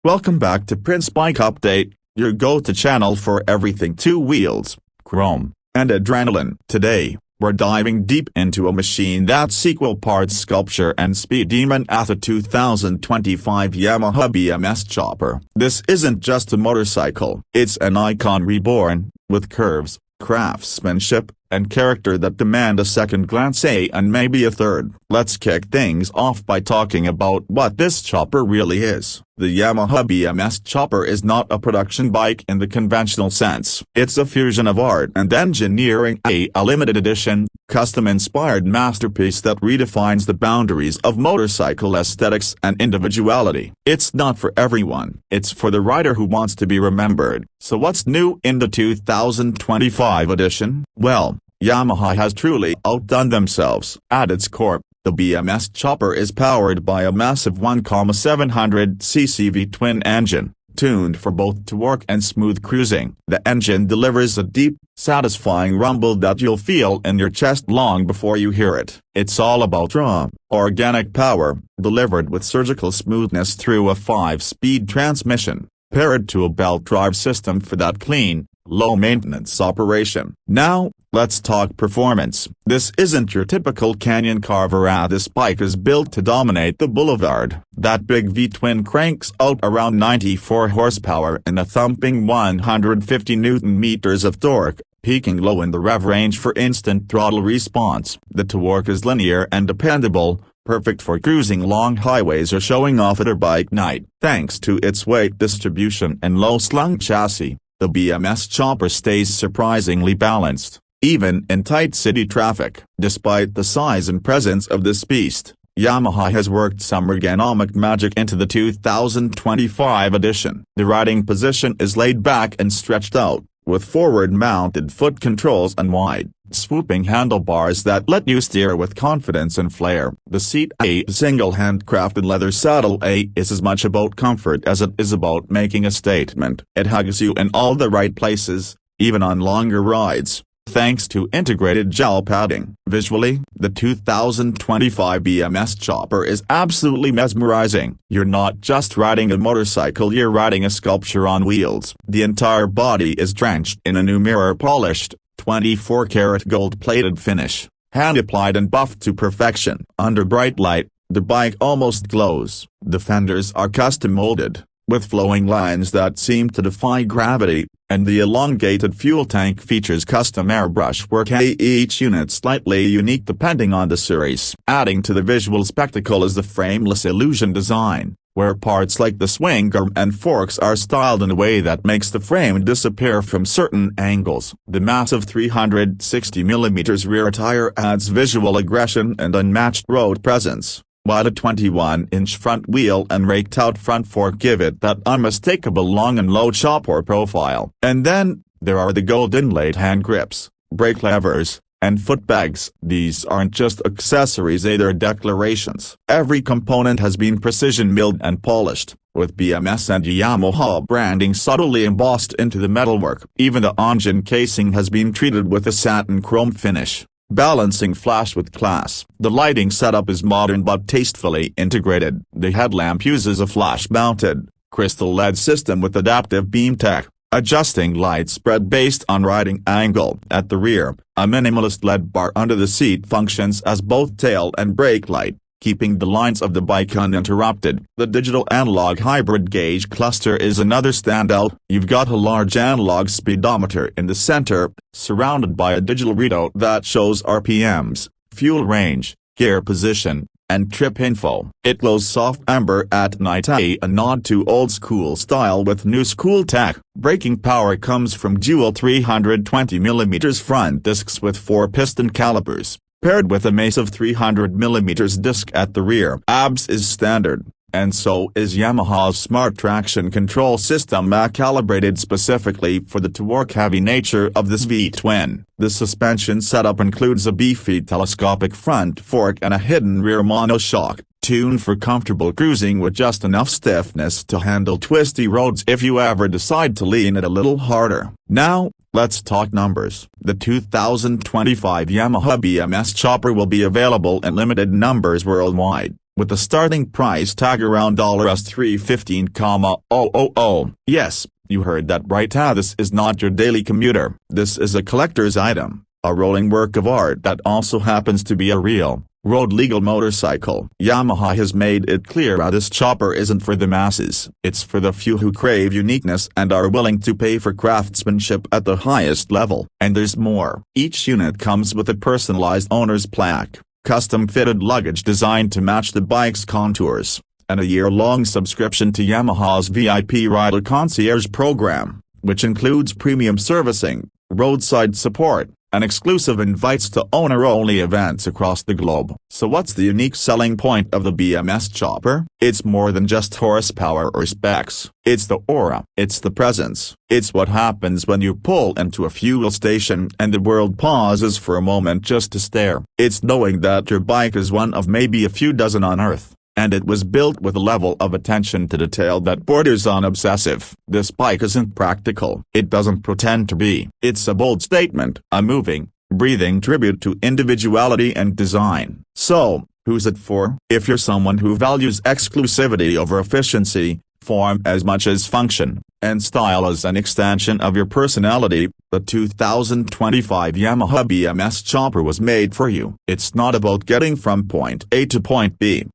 Welcome back to Prince Bike Update, your go-to channel for everything two wheels, chrome, and adrenaline. Today, we're diving deep into a machine that's equal parts sculpture and speed demon at the 2025 Yamaha BMS Chopper. This isn't just a motorcycle, it's an icon reborn, with curves, craftsmanship, and character that demand a second glance and maybe a third. Let's kick things off by talking about what this chopper really is. The Yamaha BMS Chopper is not a production bike in the conventional sense. It's a fusion of art and engineering, a limited edition, custom-inspired masterpiece that redefines the boundaries of motorcycle aesthetics and individuality. It's not for everyone. It's for the rider who wants to be remembered. So what's new in the 2025 edition? Well, Yamaha has truly outdone themselves. At its core, the BMS Chopper is powered by a massive 1,700cc V-twin engine, tuned for both torque and smooth cruising. The engine delivers a deep, satisfying rumble that you'll feel in your chest long before you hear it. It's all about raw, organic power, delivered with surgical smoothness through a 5-speed transmission, paired to a belt drive system for that clean, low-maintenance operation. Now, let's talk performance. This isn't your typical canyon carver. This bike is built to dominate the boulevard. That big V-twin cranks out around 94 horsepower and a thumping 150 Nm of torque, peaking low in the rev range for instant throttle response. The torque is linear and dependable, perfect for cruising long highways or showing off at a bike night. Thanks to its weight distribution and low-slung chassis, the BMS Chopper stays surprisingly balanced, even in tight city traffic. Despite the size and presence of this beast, Yamaha has worked some ergonomic magic into the 2025 edition. The riding position is laid back and stretched out, with forward-mounted foot controls and wide, swooping handlebars that let you steer with confidence and flair. The seat, a single handcrafted leather saddle, is as much about comfort as it is about making a statement. It hugs you in all the right places, even on longer rides, thanks to integrated gel padding. Visually, the 2025 BMS Chopper is absolutely mesmerizing. You're not just riding a motorcycle, you're riding a sculpture on wheels. The entire body is drenched in a new mirror-polished, 24-karat gold-plated finish, hand-applied and buffed to perfection. Under bright light, the bike almost glows. The fenders are custom-molded, with flowing lines that seem to defy gravity, and the elongated fuel tank features custom airbrush work, each unit slightly unique depending on the series. Adding to the visual spectacle is the frameless illusion design, where parts like the swing arm and forks are styled in a way that makes the frame disappear from certain angles. The massive 360mm rear tire adds visual aggression and unmatched road presence, while a 21-inch front wheel and raked-out front fork give it that unmistakable long and low chopper profile. And then, there are the gold-inlaid hand grips, brake levers, and foot pegs. These aren't just accessories, they're declarations. Every component has been precision-milled and polished, with BMS and Yamaha branding subtly embossed into the metalwork. Even the engine casing has been treated with a satin chrome finish, balancing flash with class. The lighting setup is modern but tastefully integrated. The headlamp uses a flash-mounted, crystal LED system with adaptive beam tech, adjusting light spread based on riding angle. At the rear, a minimalist LED bar under the seat functions as both tail and brake light, keeping the lines of the bike uninterrupted. The digital analog hybrid gauge cluster is another standout. You've got a large analog speedometer in the center, surrounded by a digital readout that shows RPMs, fuel range, gear position, and trip info. It glows soft amber at night, a nod to old-school style with new-school tech. Braking power comes from dual 320mm front discs with 4-piston calipers, paired with a massive 300mm disc at the rear. ABS is standard, and so is Yamaha's smart traction control system, calibrated specifically for the torque-heavy nature of this V-twin. The suspension setup includes a beefy telescopic front fork and a hidden rear monoshock, tuned for comfortable cruising with just enough stiffness to handle twisty roads if you ever decide to lean it a little harder. Now, let's talk numbers. The 2025 Yamaha BMS Chopper will be available in limited numbers worldwide. with the starting price tag around $315,000. Yes, you heard that right. This is not your daily commuter. This is a collector's item, a rolling work of art that also happens to be a real, road-legal motorcycle. Yamaha has made it clear that this chopper isn't for the masses. It's for the few who crave uniqueness and are willing to pay for craftsmanship at the highest level. And there's more. Each unit comes with a personalized owner's plaque, custom-fitted luggage designed to match the bike's contours, and a year-long subscription to Yamaha's VIP Rider Concierge program, which includes premium servicing, roadside support, and exclusive invites to owner-only events across the globe. So what's the unique selling point of the BMS chopper? It's more than just horsepower or specs. It's the aura. It's the presence. It's what happens when you pull into a fuel station and the world pauses for a moment just to stare. It's knowing that your bike is one of maybe a few dozen on Earth, and it was built with a level of attention to detail that borders on obsessive. This bike isn't practical. It doesn't pretend to be. It's a bold statement, a moving, breathing tribute to individuality and design. So, who's it for? If you're someone who values exclusivity over efficiency, form as much as function, and style as an extension of your personality, the 2025 Yamaha BMS chopper was made for you. It's not about getting from point A to point B.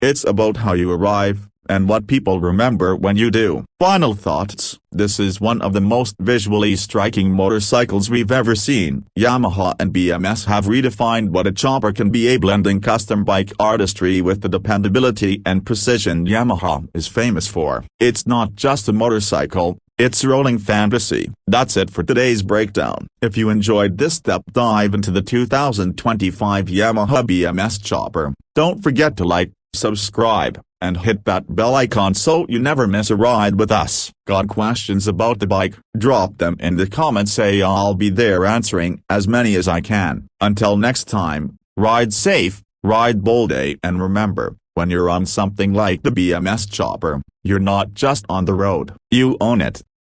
It's about how you arrive, and what people remember when you do. Final thoughts. This is one of the most visually striking motorcycles we've ever seen. Yamaha and BMS have redefined what a chopper can be, blending custom bike artistry with the dependability and precision Yamaha is famous for. It's not just a motorcycle, it's a rolling fantasy. That's it for today's breakdown. If you enjoyed this deep dive into the 2025 Yamaha BMS chopper, don't forget to like, subscribe, and hit that bell icon so you never miss a ride with us. Got questions about the bike? Drop them in the comments. I'll be there answering as many as I can. Until next time, ride safe, ride bold, and remember, when you're on something like the BMS chopper, you're not just on the road, you own it.